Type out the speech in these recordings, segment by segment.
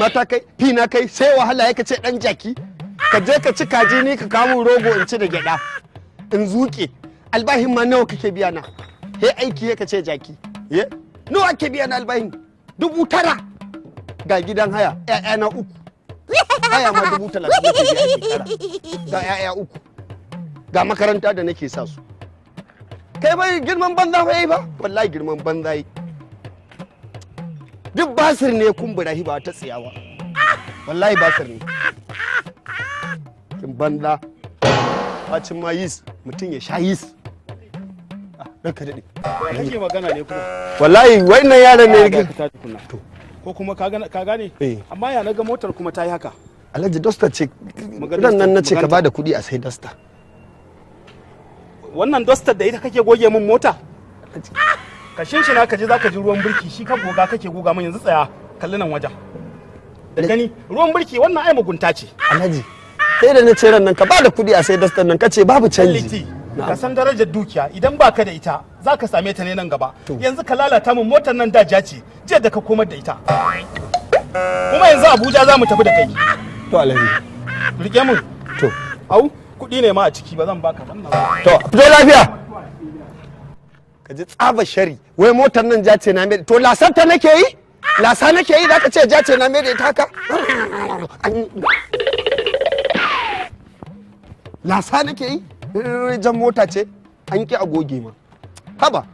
mata kai fi na kai sai wahala ya ce dan jaki ka je ka ci kaji ni ka kawo rogo in ci da gyada in zuke albahin ma nawa kake biya na he aiki ya ce jaki ye nawa ake biya na albahin 9,000 ga gidan haya ƴaƴana 3 haya ma 30,000 nake biya shekara ga ƴaƴa 3 ga makaranta da nake sa su kai bai girman banza fa yi ba wallahi girman banza yi duk basir ne kumbura ba ta tsiyawa wallahi basir ne kin banza bacin ma yis mutum ya sha yis ranka dade kake magana ne kuma wallahi wannan yaran ne to ko kuma ka gane amma ya naga motar kuma ta yi haka Alhaji Dosta ce nan na ce ka bada kuɗi a sai Dosta wannan Dosta da ita kake goge min mota ka shinshina ka je zaka ji ruwan birki shi ka goga kake goga min yanzu tsaya kalli nan wajen da gani ruwan birki wannan ai mugunta ce Alhaji sai da na ce ran nan ka bada kuɗi a sai Dosta nan kace babu canji ka san darajar dukiya idan baka da ita zaka same ta ne nan gaba yanzu ka lalata min motar nan da ja ce jiya da ka komar da ita kuma yanzu Abuja za mu tafi da kai to Alhaji rike mun to au kuɗi ne ma a ciki ba zan baka wannan to zo lafiya ka ji tsaba shari wai motar nan ja ce na mai to lasar ta nake yi lasa nake yi zaka ce ja ce na mai da ita haka lasa nake yi jan mota ce an ki agoge ma haba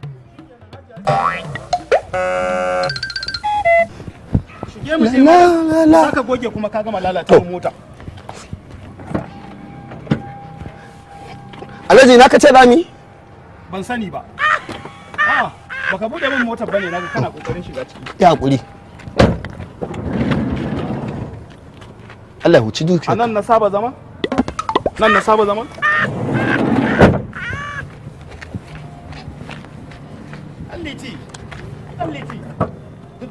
shige mu je zaka goge kuma ka gama lalata mota Alhaji na kace dami ban sani ba baka bude min motar bane naga kana kokarin shiga ciki ya hakuri Allah huci dukiya nan na saba zama Alliti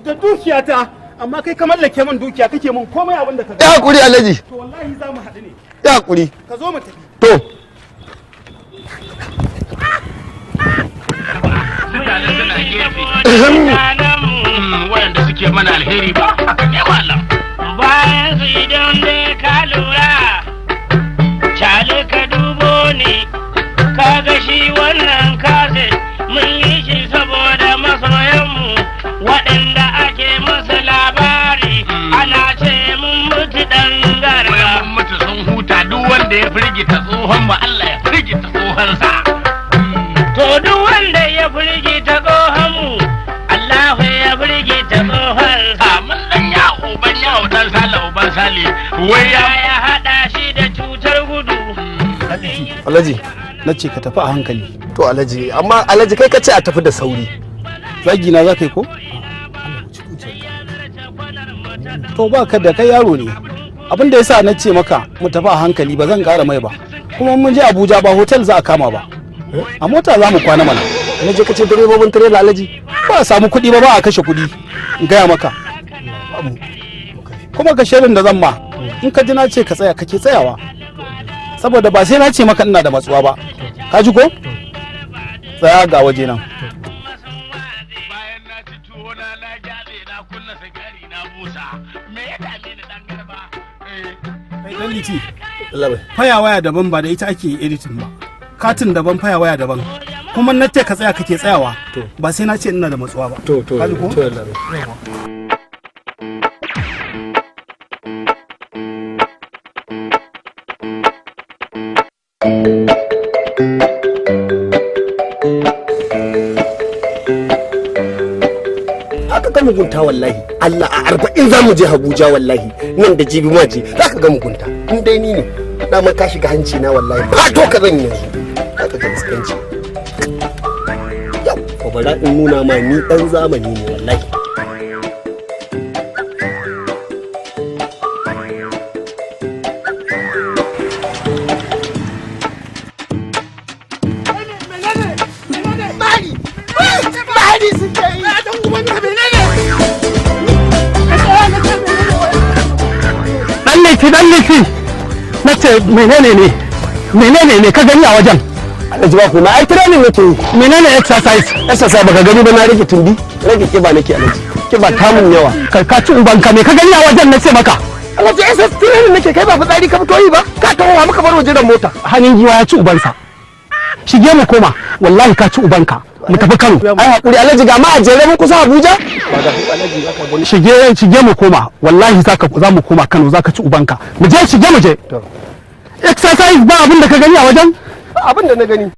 da dukiyata amma kai ka mallake min dukiya kake min komai abin da ka ga ya hakuri Alhaji to wallahi za mu haɗu ne ya hakuri ka zo mu tafi to wayanda suke mana alheri ba haka ne wallan bayan su idan dai ka lura cale ka dubo ne kaga shi wannan kase mun yi shi saboda masoyanmu waɗanda ake musu labari ana ce mun mutu dan garba mun mutu sun huta duk wanda ya firgita tsohon mu Allah ya firgita tsohonsa to duk wanda ya firgita tsohon mu Allah ya firgita tsohonsa mun dan ya uban ya uban sala uban sali wai ya hada shi da cutar gudu Alhaji na ce ka tafi a hankali to Alhaji amma Alhaji kai ka ce a tafi da sauri zagi na za ka yi ko to ba ka da kai yaro ne abin da yasa na ce maka mu tafi a hankali ba zan ƙara mai ba kuma mun je Abuja ba hotel za a kama ba a mota za mu kwana mana na je kace direbobin trailer Alhaji ba a samu kuɗi ba a kashe kuɗi in gaya maka kuma ka shirin da zan ma in ka ji na ce ka tsaya kake tsayawa saboda ba sai na ce maka ina da matsuwa ba ka ji ko tsaya ga waje nan bayan na ci tuwo na gyale na kunna sigari na busa me ya dame ni dan garba kai dan liti faya waya daban ba da ita ake editing ba katin daban faya waya daban kuma na ce ka tsaya kake tsayawa ba sai na ce ina da matsuwa ba to ka ji ko haka ga mugunta wallahi Allah a 40 za mu je Abuja wallahi nan da jibi ma je za ka ga mugunta in dai ni ne dama ka shiga hanci na wallahi ba to ka zan yanzu haka ga iskanci yau ko bara in nuna ma ni dan zamani ne wallahi dan laifi na ce menene ne ka gani a wajen Alhaji ba kuma ai training nake yi. menene exercise Exercise baka gani ba na rage tumbi, rage kiba nake Alhaji. Kiba ta mun yawa. ka ci ubanka me ka gani a wajen na ce maka Alhaji SS training nake kai ba fitsari ka fito yi ba. Ka tawo muka bar waje da mota. hannun giwa ya ci ubansa shige mu koma wallahi ka ci ubanka mu tafi Kano Ai hakuri Alhaji ga ma a jere mun kusa Abuja. shige mu koma wallahi za mu koma Kano zaka ci ubanka mu je shige mu je exercise ba abin da ka gani a wajen Abin da na gani.